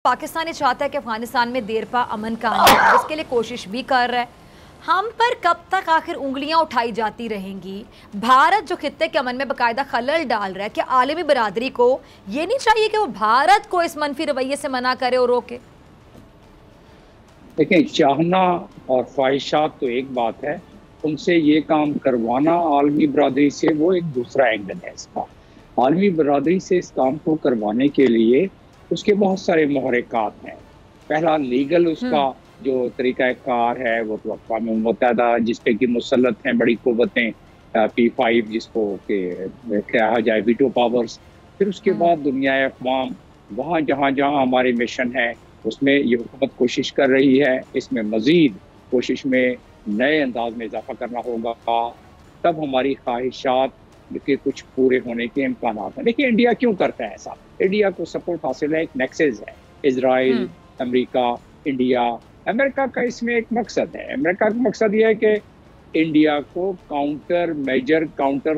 पाकिस्तान ये चाहता है कि अफगानिस्तान में देरपा अमन कायम हो, इसके लिए कोशिश भी कर रहा है। हम पर कब तक आखिर उंगलियां उठाई जाती रहेंगी? भारत जो खित्ते के अमन में बाकायदा खलल डाल रहा है, कि आलमी बरादरी को ये नहीं चाहिए कि वो भारत को इस मनफी रवैये से मना करे और रोके? देखिए, चाहना और ख्वाहिशात तो एक बात है, उनसे ये काम करवाना आलमी बरादरी से वो एक दूसरा एंगल है इसका। आलमी बरादरी से इस काम को करवाने के लिए उसके बहुत सारे महरक़ात हैं। पहला लीगल उसका जो तरीक़ाकार है वो तो अक़वाम मुत्तहिदा जिस पे कि मुसल्लत हैं बड़ी क़ुव्वतें, P5 जिसको के कहा जाए वीटो पावर्स। फिर उसके बाद दुनियाए अक़वाम वहाँ जहाँ हमारे मिशन है उसमें ये हुकूमत कोशिश कर रही है, इसमें मज़ीद कोशिश में नए अंदाज में इजाफ़ा करना होगा, तब हमारी ख्वाहिशात के कुछ पूरे होने के इम्कानात हैं। देखिए, इंडिया क्यों करता है ऐसा? इंडिया को सपोर्ट हासिल है, एक नेक्सस है, इज़राइल, अमेरिका, इंडिया। अमेरिका का इसमें एक मकसद है, अमेरिका का मकसद ये है कि इंडिया को काउंटर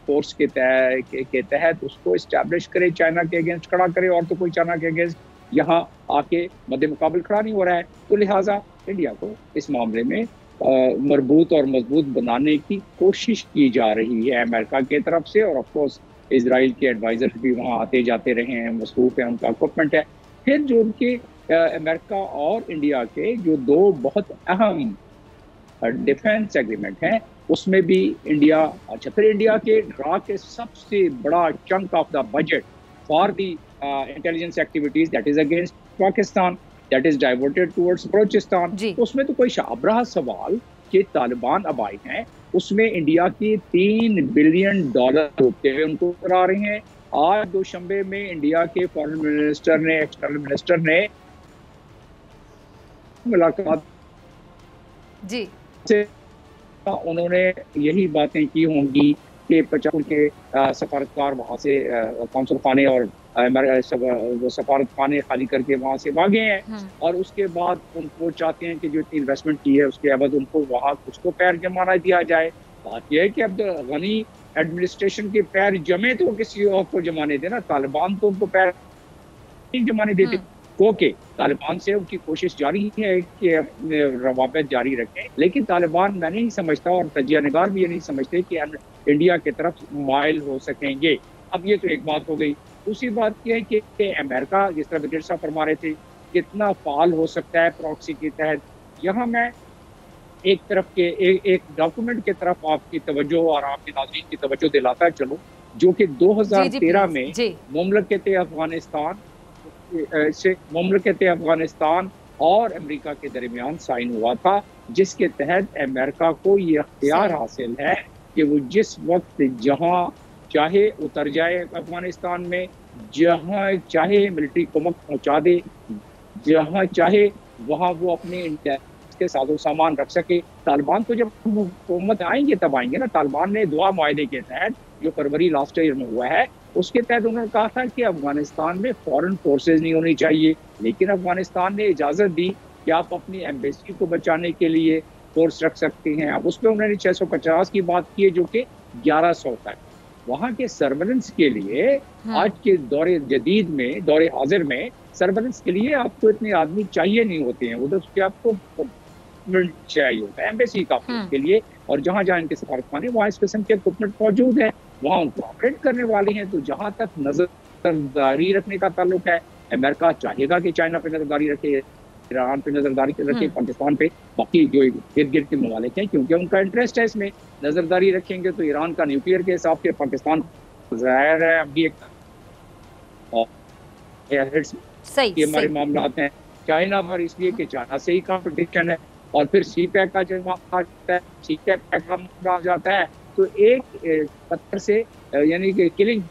फोर्स के तहत उसको इस्टेब्लिश करे, चाइना के अगेंस्ट खड़ा करे, और तो कोई चाइना के अगेंस्ट यहाँ आके मद्दे मुकाबल खड़ा नहीं हो रहा है। तो लिहाजा इंडिया को इस मामले में मरबूत और मजबूत बनाने की कोशिश की जा रही है अमेरिका की तरफ से, और ऑफकोर्स इजराइल के एडवाइजर्स भी वहाँ आते जाते रहे हैं, मसरूफ़ है, उनका इक्विपमेंट है। फिर जो उनके अमेरिका और इंडिया के जो दो बहुत अहम डिफेंस एग्रीमेंट हैं उसमें भी इंडिया, अच्छा फिर इंडिया के ड्रा के सबसे बड़ा chunk of the budget for the intelligence activities that is against Pakistan, that is diverted towards Balochistan. तो उसमें तो कोई शाब रहा सवाल कि तालिबान अब आए हैं, उसमें इंडिया की $3 बिलियन होते हुए उनको करा रहे हैं। आज दोशंबे में इंडिया के फॉरेन मिनिस्टर ने, एक्सटर्नल मिनिस्टर ने मुलाकात जी से उन्होंने यही बातें की होंगी कि 50 के सफारतकार वहाँ से कौंसल खाने और सफारत खाने खाली करके वहाँ से भागे हैं, और उसके बाद उनको चाहते हैं कि जो इतनी इन्वेस्टमेंट की है उसके बाद उनको वहाँ कुछ तो पैर जमाना दिया जाए। बात यह है कि अब गनी एडमिनिस्ट्रेशन के पैर जमे तो किसी और को जमाने देना, तालिबान तो उनको पैर नहीं जमाने देते। ओके, तालिबान से उनकी कोशिश जारी है कि रवाबित जारी रखें, लेकिन तालिबान मैं नहीं समझता और तजिया निगार भी ये नहीं समझते कि इंडिया की तरफ माइल हो सकेंगे। अब ये तो एक बात हो गई। दूसरी बात यह है कि अमेरिका, जिस तरह ब्रिगेड साहब फरमा रहे थे, कितना फाल हो सकता है प्रॉक्सी के तहत। यहाँ मैं एक तरफ के एक डॉक्यूमेंट की तरफ आपकी तवज्जो और आपके नाज़रीन की तवज्जो दिलाता चलो, जो कि 2013 में मुमलकत अफगानिस्तान और अमेरिका के दरमियान साइन हुआ था, जिसके तहत अमेरिका को ये अख्तियार हासिल है कि वो जिस वक्त जहाँ चाहे उतर जाए अफगानिस्तान में, जहाँ चाहे मिलिट्री कुमक पहुँचा दे, जहाँ चाहे वहाँ वो अपने के साजो सामान रख सके। तालिबान तो जब हुकूमत आएंगे तब आएंगे ना। तालिबान ने दुआ मुआहदे के तहत जो फरवरी लास्ट ईयर में हुआ है उसके तहत उन्होंने कहा था कि अफगानिस्तान में फॉरेन फोर्सेज नहीं होनी चाहिए, लेकिन अफगानिस्तान ने इजाज़त दी कि आप अपनी एम्बेसी को बचाने के लिए फोर्स रख सकते हैं। अब उस पर उन्होंने 650 की बात की है, जो कि 1100 तक वहाँ के सर्वेलेंस के लिए आज के दौरे जदीद में, दौरे हाजिर में सर्वेलेंस के लिए आपको इतने आदमी चाहिए नहीं होते हैं, उधर उसके आपको चाहिए होता है एम्बेसी का के लिए, और जहाँ जहाँ इनके सफारतखाने वहाँ इस किस्म के इक्विपमेंट मौजूद है, वहाँ उनको ऑपरेट करने वाले हैं। तो जहाँ तक नजरदारी रखने का ताल्लुक है, अमेरिका चाहेगा कि चाइना पे नजरदारी रखे, ईरान पे नजरदारी रखे, पाकिस्तान पे, बाकी जो इर्द गिर्द के ममालिक हैं, क्योंकि उनका इंटरेस्ट है इसमें। नजरदारी रखेंगे तो ईरान का न्यूक्लियर के हिसाब से पाकिस्तान जाहिर है अभी एक सही हमारे मामला हैं चाइना पर, इसलिए कि चाइना से ही कॉम्पिटिशन है। और फिर CPEC का जब मामला आता है, CPEC का मामला जाता है, तो एक पत्थर से यानी कि किलिंग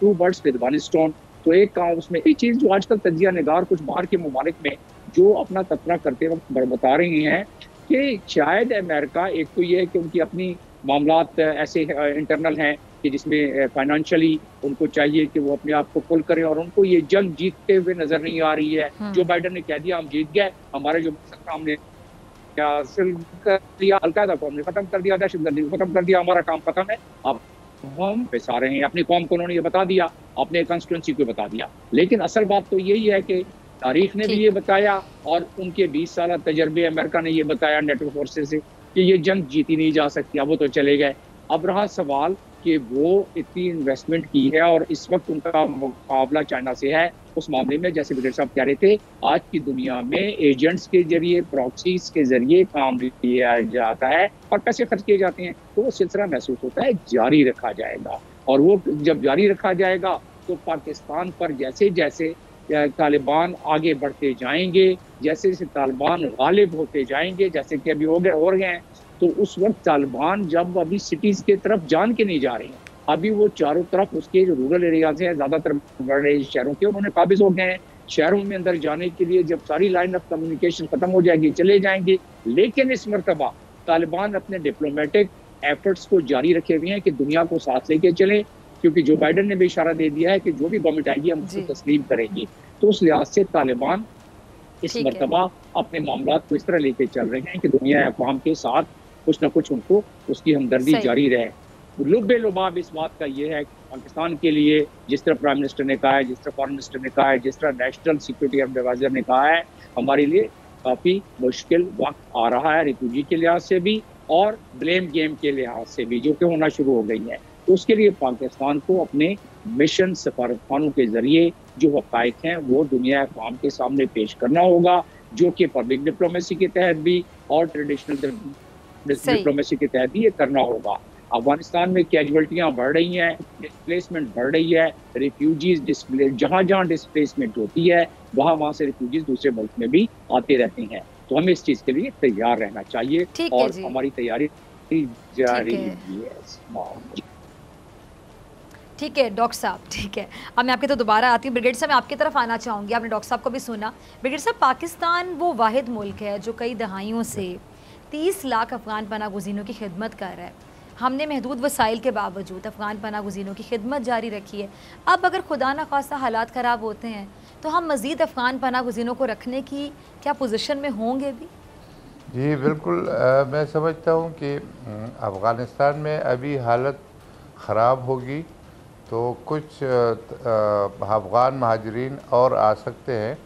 2 बर्ड्स विद 1 स्टोन। तो एक काम उसमें एक चीज़ जो आजकल तजिया निगार कुछ बाहर के ममालिक में जो अपना तबसरा करते वक्त बता रही हैं कि शायद अमेरिका, एक तो ये है कि उनकी अपनी मामलात ऐसे इंटरनल हैं कि जिसमें फाइनेंशियली उनको चाहिए कि वो अपने आप को पुल करें, और उनको ये जंग जीतते हुए नजर नहीं आ रही है। जो बाइडन ने कह दिया हम जीत गए, हमारे जो हमने हासिल कर दिया, अलकायदा को हमने खत्म कर दिया, दहशतगर्दी को खत्म कर दिया, हमारा काम खत्म है। अब हम पिसा रहे हैं, अपनी कौम को उन्होंने ये बता दिया, अपने कंस्टिट्यूंसी को बता दिया। लेकिन असल बात तो यही है कि तारीख ने भी ठीक। ये बताया और उनके 20 साल तजर्बे अमेरिका ने ये बताया नेटो फोर्सेस से कि ये जंग जीती नहीं जा सकती। अब वो तो चले गए। अब रहा सवाल कि वो इतनी इन्वेस्टमेंट की है और इस वक्त उनका मुकाबला चाइना से है। उस मामले में जैसे ब्रिगेड साहब कह रहे थे, आज की दुनिया में एजेंट्स के जरिए, प्रॉक्सीज के जरिए काम किया जाता है और पैसे खर्च किए जाते हैं। तो वो सिलसिला महसूस होता है जारी रखा जाएगा, और वो जब जारी रखा जाएगा तो पाकिस्तान पर जैसे जैसे तालिबान आगे बढ़ते जाएंगे, जैसे जैसे तालिबान गालिब होते जाएंगे, जैसे कि अभी हो गए हैं, तो उस वक्त तालिबान जब अभी सिटीज की तरफ जान के नहीं जा रहे हैं, अभी वो चारों तरफ उसके जो रूरल एरियाज हैं, ज्यादातर बड़े शहरों के, उन्होंने काबिज हो गए हैं। शहरों में अंदर जाने के लिए जब सारी लाइन ऑफ कम्युनिकेशन खत्म हो जाएगी, चले जाएंगे। लेकिन इस मरतबा तालिबान अपने डिप्लोमेटिक एफर्ट्स को जारी रखे हुए हैं कि दुनिया को साथ लेके चले, क्योंकि जो बाइडन ने भी इशारा दे दिया है कि जो भी गवर्नमेंट आएगी हम उसको तस्लीम करेंगे। तो उस लिहाज से तालिबान इस मरतबा अपने मामला को इस तरह लेके चल रहे हैं कि दुनिया अक़वाम के साथ कुछ ना कुछ उनको उसकी हमदर्दी जारी रहे। लुब्बे लुबाब इस बात का ये है कि पाकिस्तान के लिए, जिस तरह प्राइम मिनिस्टर ने कहा है, जिस तरह फॉरेन मिनिस्टर ने कहा है, जिस तरह नेशनल सिक्योरिटी एडवाइजर ने कहा है, हमारे लिए काफ़ी मुश्किल वक्त आ रहा है, रिफ्यूजी के लिहाज से भी और ब्लेम गेम के लिहाज से भी, जो कि होना शुरू हो गई है। तो उसके लिए पाकिस्तान को अपने मिशन सफारतखानों के जरिए जो हक़ाइक़ हैं वो दुनिया अक़वाम के सामने पेश करना होगा, जो कि पब्लिक डिप्लोमेसी के तहत भी और ट्रेडिशनल डिप्लोमेसी के तहत भी ये करना होगा। अफगानिस्तान में कैजुअल्टियाँ बढ़ रही हैं, डिस्प्लेसमेंट बढ़ रही है, रिफ्यूजीज जहाँ जहाँ डिस्प्लेसमेंट होती है वहाँ से रिफ्यूजीज दूसरे मुल्क में भी आते रहते हैं। तो हमें इस चीज़ के लिए तैयार रहना चाहिए और हमारी तैयारी जारी है। ठीक है डॉक्टर साहब, ठीक है। अब मैं आपके तो दोबारा आती हूँ। ब्रिगेड साहब, मैं आपकी तरफ आना चाहूँगी। आपने डॉक्टर साहब को भी सुना। ब्रिगेड साहब, पाकिस्तान वो वाहिद मुल्क है जो कई दहाइयों से 30 लाख अफ़गान पनाह गुज़ीनों की खिदमत कर रहा है। हमने महदूद वसाइल के बावजूद अफ़गान पनाह गुज़ीनों की खिदमत जारी रखी है। अब अगर खुदा न खास्ता हालात ख़राब होते हैं तो हम मज़ीद अफ़गान पनाह गुज़ीनों को रखने की क्या पोजीशन में होंगे भी? जी बिल्कुल। मैं समझता हूँ कि अफ़गानिस्तान में अभी हालत ख़राब होगी तो कुछ अफ़गान महाजरीन और आ सकते हैं,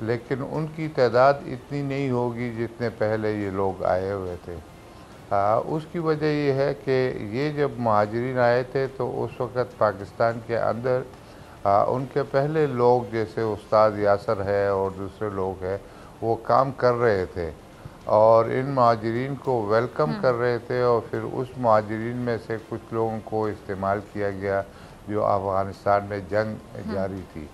लेकिन उनकी तादाद इतनी नहीं होगी जितने पहले ये लोग आए हुए थे। उसकी वजह ये है कि ये जब महाजरीन आए थे तो उस वक़्त पाकिस्तान के अंदर उनके पहले लोग जैसे उस्ताद यासर है और दूसरे लोग हैं वो काम कर रहे थे और इन महाजरीन को वेलकम कर रहे थे, और फिर उस महाजरीन में से कुछ लोगों को इस्तेमाल किया गया जो अफ़गानिस्तान में जंग जारी थी।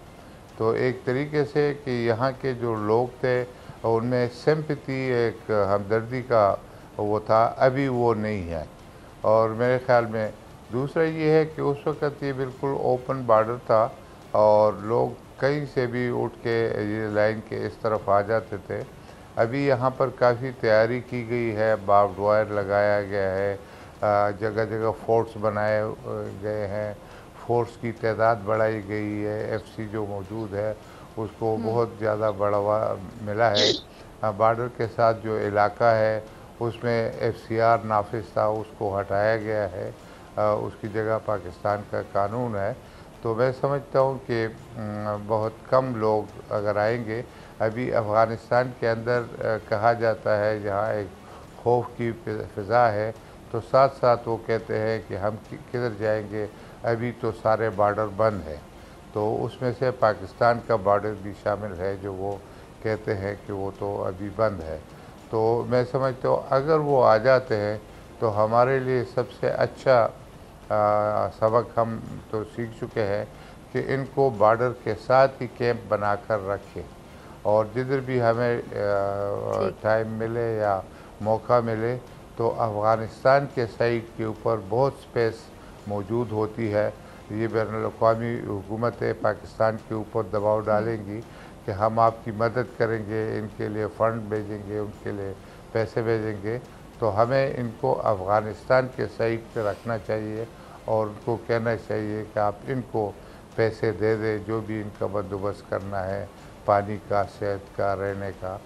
तो एक तरीके से कि यहाँ के जो लोग थे उनमें सिंपैथी, एक हमदर्दी का वो था, अभी वो नहीं है। और मेरे ख़्याल में दूसरा ये है कि उस वक़्त ये बिल्कुल ओपन बॉर्डर था और लोग कहीं से भी उठ के ये लाइन के इस तरफ आ जाते थे। अभी यहाँ पर काफ़ी तैयारी की गई है, बार्ब्ड वायर लगाया गया है, जगह जगह फोर्ट्स बनाए गए हैं, फोर्स की तादाद बढ़ाई गई है, एफसी जो मौजूद है उसको बहुत ज़्यादा बढ़ावा मिला है। बॉर्डर के साथ जो इलाका है उसमें एफसीआर नाफिज था, उसको हटाया गया है, उसकी जगह पाकिस्तान का कानून है। तो मैं समझता हूँ कि बहुत कम लोग अगर आएंगे। अभी अफ़गानिस्तान के अंदर कहा जाता है जहाँ एक खौफ की फ़िज़ा है, तो साथ साथ वो कहते हैं कि हम किधर जाएंगे, अभी तो सारे बॉर्डर बंद हैं। तो उसमें से पाकिस्तान का बॉर्डर भी शामिल है जो वो कहते हैं कि वो तो अभी बंद है। तो मैं समझता हूँ अगर वो आ जाते हैं तो हमारे लिए सबसे अच्छा सबक हम तो सीख चुके हैं कि इनको बॉर्डर के साथ ही कैंप बनाकर रखें, और जिधर भी हमें टाइम मिले या मौका मिले तो अफ़गानिस्तान के साइड के ऊपर बहुत स्पेस मौजूद होती है। ये बैनुल-अक़वामी हुकूमतें पाकिस्तान के ऊपर दबाव डालेंगी कि हम आपकी मदद करेंगे, इनके लिए फ़ंड भेजेंगे, उनके लिए पैसे भेजेंगे। तो हमें इनको अफ़गानिस्तान के साइड पे रखना चाहिए और उनको कहना चाहिए कि आप इनको पैसे दे दें, जो भी इनका बंदोबस्त करना है, पानी का, सेहत का, रहने का,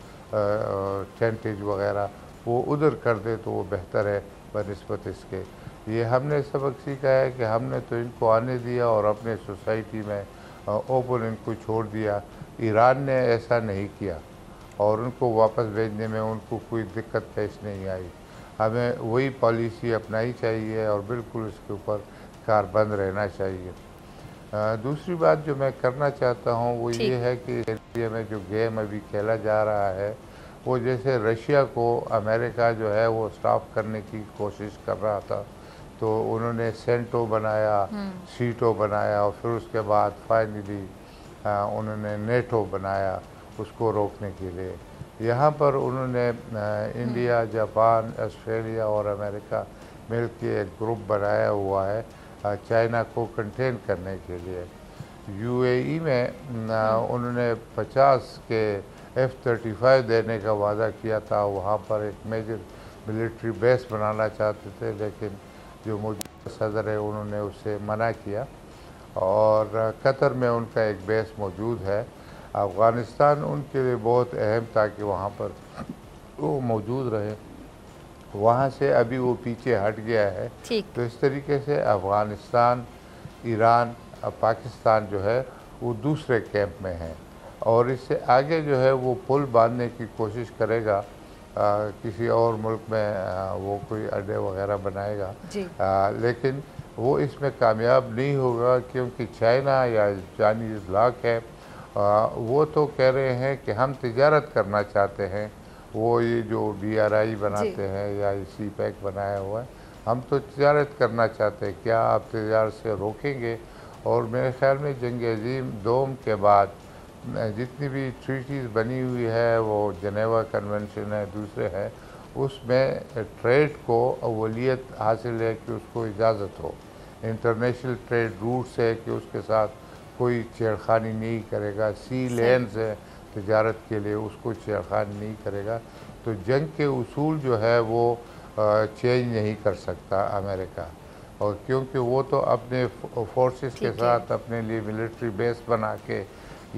टेंटेज वगैरह वो उधर कर दे तो वो बेहतर है बनिस्बत इसके ये हमने सबक सीखा है कि हमने तो इनको आने दिया और अपने सोसाइटी में ओपन इनको छोड़ दिया। ईरान ने ऐसा नहीं किया और उनको वापस भेजने में उनको कोई दिक्कत पेश नहीं आई। हमें वही पॉलिसी अपनाई चाहिए और बिल्कुल इसके ऊपर कारबंद रहना चाहिए। दूसरी बात जो मैं करना चाहता हूँ वो ये है कि एरिया में जो गेम अभी खेला जा रहा है वो जैसे रशिया को अमेरिका जो है वो स्टॉप करने की कोशिश कर रहा था, तो उन्होंने सेंटो बनाया, सीटो बनाया और फिर उसके बाद फाइनली उन्होंने नेटो बनाया उसको रोकने के लिए। यहाँ पर उन्होंने इंडिया, जापान, ऑस्ट्रेलिया और अमेरिका मिल के एक ग्रुप बनाया हुआ है चाइना को कंटेन करने के लिए। यूएई में उन्होंने 50 के F-35 देने का वादा किया था, वहाँ पर एक मेजर मिलिट्री बेस बनाना चाहते थे, लेकिन जो मौजूदा सदर है उन्होंने उससे मना किया। और कतर में उनका एक बेस मौजूद है। अफ़गानिस्तान उनके लिए बहुत अहम था कि वहाँ पर वो मौजूद रहे, वहाँ से अभी वो पीछे हट गया है। तो इस तरीके से अफ़गानिस्तान, ईरान, पाकिस्तान जो है वो दूसरे कैंप में है और इससे आगे जो है वो पुल बांधने की कोशिश करेगा। किसी और मुल्क में वो कोई अड्डे वगैरह बनाएगा, लेकिन वो इसमें कामयाब नहीं होगा क्योंकि चाइना या चाइनीज़ लाक है, वो तो कह रहे हैं कि हम तिजारत करना चाहते हैं। वो ये जो BRI बनाते हैं या CPEC बनाया हुआ है, हम तो तिजारत करना चाहते हैं, क्या आप तिजारत से रोकेंगे? और मेरे ख्याल में जंग अज़ीम दोम के बाद जितनी भी ट्रीटीज़ बनी हुई है, वो जनेवा कन्वेंशन है, दूसरे हैं, उसमें ट्रेड को अवलियत हासिल है कि उसको इजाज़त हो। इंटरनेशनल ट्रेड रूट्स है कि उसके साथ कोई छेड़खानी नहीं करेगा। सी लेन्स है तिजारत के लिए, उसको छेड़खानी नहीं करेगा। तो जंग के उसूल जो है वो चेंज नहीं कर सकता अमेरिका, और क्योंकि वो तो अपने फोर्सेस के साथ अपने लिए मिलिट्री बेस बना के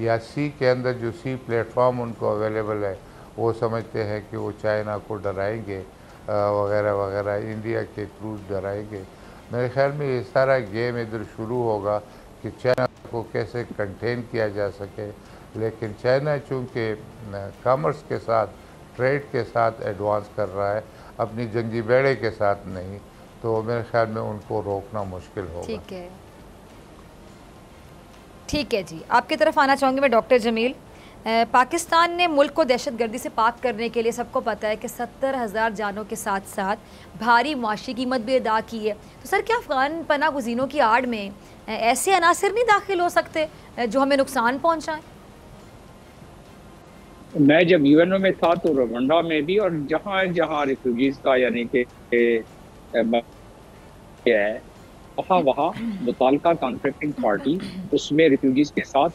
या सी के अंदर जो सी प्लेटफॉर्म उनको अवेलेबल है वो समझते हैं कि वो चाइना को डराएंगे वगैरह वगैरह, इंडिया के थ्रू डराएंगे। मेरे ख्याल में ये सारा गेम इधर शुरू होगा कि चाइना को कैसे कंटेन किया जा सके, लेकिन चाइना चूँकि कॉमर्स के साथ, ट्रेड के साथ एडवांस कर रहा है, अपनी जंगी बेड़े के साथ नहीं, तो मेरे ख्याल में उनको रोकना मुश्किल होगा। ठीक है जी, आपकी तरफ आना चाहूँगी मैं डॉक्टर जमील। पाकिस्तान ने मुल्क को दहशतगर्दी से पाक करने के लिए सबको पता है कि 70,000 जानों के साथ साथ भारी मुआशी कीमत भी अदा की है। तो सर क्या अफगान पनाह गुज़ीनों की आड़ में ऐसे अनासिर नहीं दाखिल हो सकते जो हमें नुकसान पहुँचाएँ? मैं जब यूएनओ में था तो रवांडा में भी और जहाँ जहाँ रिफ्यूजीज का यानी कि वहाँ मुताल्लिका कॉन्फ्लिक्टिंग पार्टी उसमें रिफ्यूजीज के साथ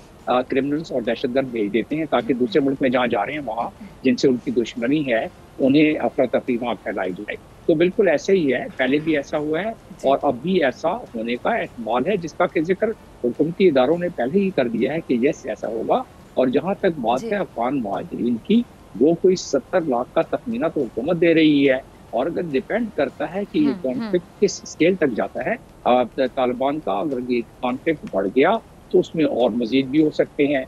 क्रिमिनल्स और दहशतगर्द भेज देते हैं ताकि दूसरे मुल्क में जहाँ जा रहे हैं वहाँ जिनसे उनकी दुश्मनी है उन्हें अफरा तफरी वहाँ फैलाई जाए। तो बिल्कुल ऐसे ही है, पहले भी ऐसा हुआ है और अब भी ऐसा होने का एहतमाल है, जिसका कि जिक्र हुकूमती इदारों ने पहले ही कर दिया है कि यस ऐसा होगा। और जहाँ तक बात है अफगान महाजरीन की, वो कोई 70 लाख का तखमीना तो हुकूमत दे रही है, और अगर डिपेंड करता है कि ये कॉन्फ्लिक्ट किस स्केल तक जाता है, तालिबान का अगर ये कॉन्फ्लिक्ट बढ़ गया तो उसमें और मजीद भी हो सकते हैं।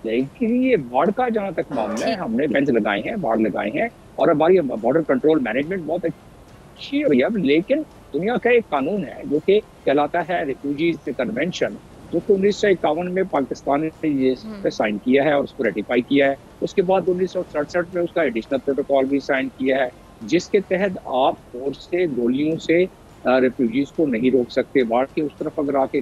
लेकिन ये बाढ़ का जहाँ तक मामला है, हमने बेंच लगाए हैं, बाढ़ लगाए हैं और हमारी बॉर्डर कंट्रोल मैनेजमेंट बहुत अच्छी हुई है। लेकिन दुनिया का एक कानून है जो कि कहलाता है रिफ्यूजीज कन्वेंशन, जो कि 1951 में पाकिस्तान ने ये साइन किया है और उसको रेटिफाई किया है। उसके बाद 1967 में उसका एडिशनल प्रोटोकॉल भी साइन किया है, जिसके तहत आप फोर्स से गोलियों से रिफ्यूजीज को नहीं रोक सकते। बाढ़ के उस तरफ अगर आके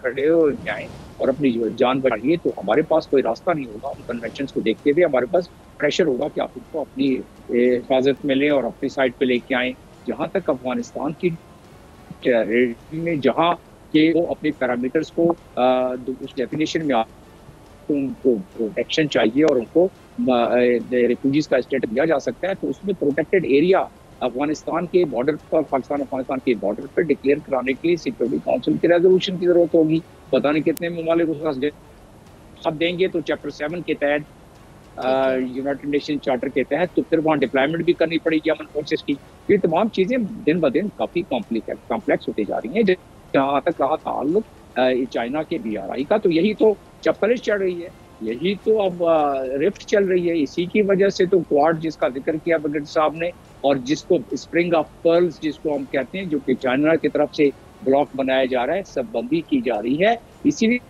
खड़े हो जाएं और अपनी जान बचाइए तो हमारे पास कोई रास्ता नहीं होगा। उन कन्वेंशन को देखते हुए हमारे पास प्रेशर होगा कि आप उनको अपनी हिफाजत में लें और अपनी साइड पे लेके आएँ। जहाँ तक अफगानिस्तान की में जहाँ कि वो अपने पैरामीटर्स को उस डेफिनेशन में उनको प्रोटेक्शन चाहिए और उनको रिफ्यूजीज का स्टेटस दिया जा सकता है, तो उसमें प्रोटेक्टेड एरिया अफगानिस्तान के बॉर्डर पर, पाकिस्तान अफगानिस्तान के बॉर्डर पर डिक्लेयर कराने के लिए सिक्योरिटी काउंसिल की रेजोल्यूशन की जरूरत होगी। पता नहीं कितने ममालिक उसका सब देंगे, तो चैप्टर 7 के तहत यूनाइटेड नेशन चार्टर के तहत, तो फिर वहाँ डिप्लॉयमेंट भी करनी पड़ेगी अमन फोर्सेस की। ये तमाम चीज़ें दिन ब दिन काफ़ी कॉम्प्लेक्स होती जा रही हैं। जहाँ तक रहा ताल्लुक चाइना के BRI का, तो यही तो चप्पलिश चढ़ रही है, यही तो अब रिफ्ट चल रही है। इसी की वजह से तो क्वाड जिसका जिक्र किया बगट साहब ने, और जिसको स्प्रिंग ऑफ पर्ल्स जिसको हम कहते हैं, जो कि चाइना की तरफ से ब्लॉक बनाया जा रहा है, सबबंदी की जा रही है, इसीलिए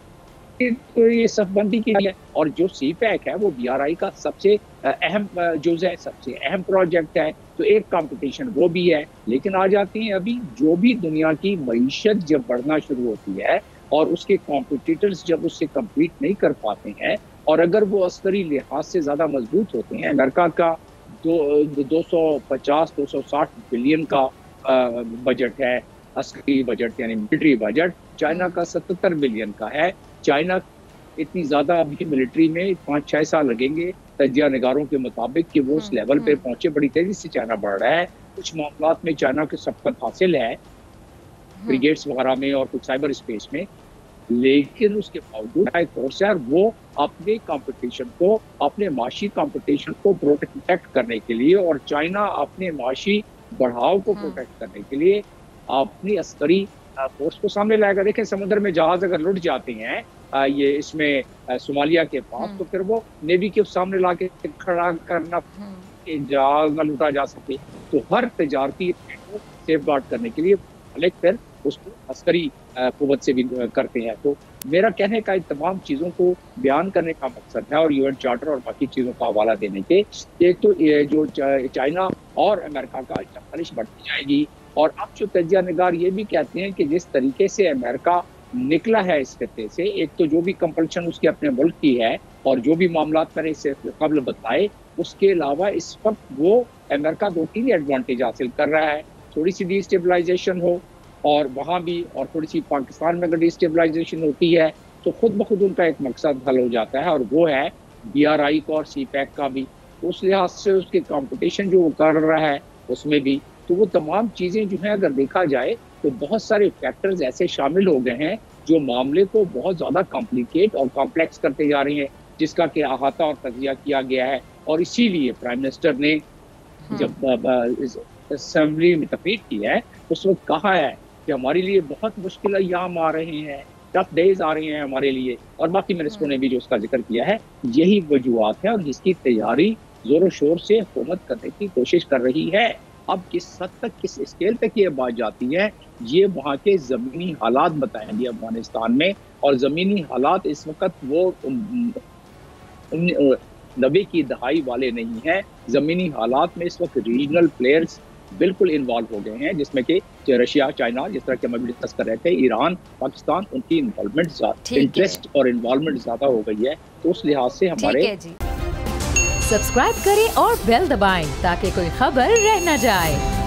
तो ये सबबंदी की है। और जो CPEC है वो BRI का सबसे अहम जुज़ है, सबसे अहम प्रोजेक्ट है, तो एक कंपटीशन वो भी है। लेकिन आ जाती हैं अभी जो भी दुनिया की मईशत जब बढ़ना शुरू होती है और उसके कॉम्पिटिटर्स जब उससे कम्पीट नहीं कर पाते हैं, और अगर वो अस्करी लिहाज से ज़्यादा मजबूत होते हैं, अमेरिका का 250-260 बिलियन का बजट है, अस्करी बजट यानी मिलिट्री बजट, चाइना का 77 बिलियन का है। चाइना इतनी ज़्यादा अभी मिलिट्री में 5-6 साल लगेंगे तजिया निगारों के मुताबिक कि वो उस लेवल पे पहुंचे। बड़ी तेज़ी से चाइना बढ़ रहा है। कुछ मामलात में चाइना की सबकत हासिल है, ब्रिगेड्स वगैरह में और कुछ साइबर स्पेस में, लेकिन उसके बावजूद कोर्सर वो अपने कंपटीशन को, अपने माशी कंपटीशन को प्रोटेक्ट करने के लिए, और चाइना अपने माशी बढ़ाव को प्रोटेक्ट करने के लिए अपनी अस्करी फोर्स को सामने लाएगा। देखें, समुद्र में जहाज अगर लुट जाते हैं ये इसमें सोमालिया के पास, तो फिर वो नेवी के सामने ला के खड़ा करना कि जहाज ना लूटा जा सके। तो हर तजारती को सेफ गार्ड करने के लिए मालिक फिर उसको अस्करी कुव्वत से भी करते हैं। तो मेरा कहने का इन तमाम चीज़ों को बयान करने का मकसद है, और UN चार्टर और बाकी चीज़ों का हवाला देने के, एक तो ये जो चाइना और अमेरिका का चप्पलिश बढ़ती जाएगी। और अब जो तजिया निगार ये भी कहते हैं कि जिस तरीके से अमेरिका निकला है इस खत्ते से, एक तो जो भी कंपल्शन उसके अपने मुल्क की है, और जो भी मामला मैंने इससे कबल बताए, उसके अलावा इस वक्त वो अमेरिका 2-3 एडवांटेज हासिल कर रहा है। थोड़ी सी डिस्टेबलाइजेशन हो और वहाँ भी, और थोड़ी सी पाकिस्तान में अगर डिस्टेबलाइजेशन होती है, तो खुद ब खुद उनका एक मकसद हल हो जाता है, और वो है BRI का और CPEC का भी। उस लिहाज से उसके कंपटीशन जो वो कर रहा है उसमें भी, तो वो तमाम चीज़ें जो हैं अगर देखा जाए तो बहुत सारे फैक्टर्स ऐसे शामिल हो गए हैं जो मामले को बहुत ज़्यादा कॉम्प्लिकेट और कॉम्प्लेक्स करते जा रहे हैं, जिसका कि अहाता और तजिया किया गया है। और इसीलिए प्राइम मिनिस्टर ने जब असेंबली में तकरीर की है, उस वक्त कहा है कि हमारे लिए बहुत मुश्किल अय्याम आ रहे हैं, टफ डेज आ रहे हैं हमारे लिए, और बाकी मिनिस्टरों ने भी जो उसका जिक्र किया है, यही वजूहात है और जिसकी तैयारी जोरों शोर से हुकूमत करने की कोशिश कर रही है। अब किस हद तक, किस स्केल तक ये बात जाती है, ये वहाँ के ज़मीनी हालात बताएंगे अफगानिस्तान में। और ज़मीनी हालात इस वक्त वो 90 की दहाई वाले नहीं हैं। ज़मीनी हालात में इस वक्त रीजनल प्लेयर्स बिल्कुल इन्वॉल्व हो गए हैं, जिसमें कि रशिया, चाइना, जिस तरह के हम अभी डिस्कस कर रहे थे, ईरान, पाकिस्तान, उनकी इन्वॉल्वमेंट, इंटरेस्ट और इन्वॉल्वमेंट ज़्यादा हो गई है। तो उस लिहाज से हमारे सब्सक्राइब करें और बेल दबाएं ताकि कोई खबर रह न जाए।